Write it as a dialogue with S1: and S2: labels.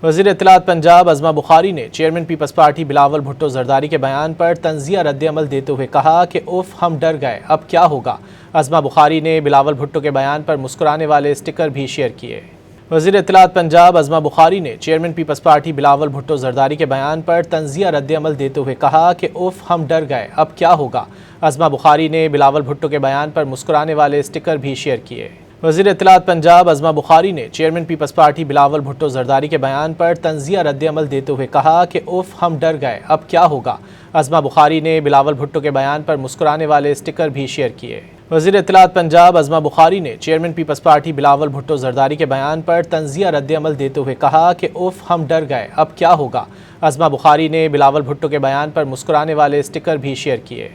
S1: وزیر اطلاعات پنجاب عظمہ بخاری نے چیئرمین پیپلز پارٹی بلاول بھٹو زرداری کے بیان پر طنزیہ رد عمل دیتے ہوئے کہا کہ اوف ہم ڈر گئے، اب کیا ہوگا۔ عظمہ بخاری نے بلاول بھٹو کے بیان پر مسکرانے والے اسٹیکر بھی شیئر کیے۔ وزیر اطلاعات پنجاب عظمہ بخاری نے چیئرمین پیپلز پارٹی بلاول بھٹو زرداری کے بیان پر طنزیہ رد عمل دیتے ہوئے کہا کہ اوف ہم ڈر گئے، اب کیا ہوگا۔ عظمہ بخاری نے بلاول بھٹو کے بیان پر مسکرانے والے اسٹیکر بھی شیئر کیے۔ وزیر اطلاعات پنجاب عظمہ بخاری نے چیئرمین پیپلز پارٹی بلاول بھٹو زرداری کے بیان پر طنزیہ رد عمل دیتے ہوئے کہا کہ اوف ہم ڈر گئے، اب کیا ہوگا۔ عظمہ بخاری نے بلاول بھٹو کے بیان پر مسکرانے والے اسٹیکر بھی شیئر کیے۔ وزیر اطلاعات پنجاب عظمہ بخاری نے چیئرمین پیپلز پارٹی بلاول بھٹو زرداری کے بیان پر طنزیہ رد عمل دیتے ہوئے کہا کہ اوف ہم ڈر گئے، اب کیا ہوگا۔ عظمہ بخاری نے بلاول بھٹو کے بیان پر مسکرانے والے اسٹیکر بھی شیئر کیے۔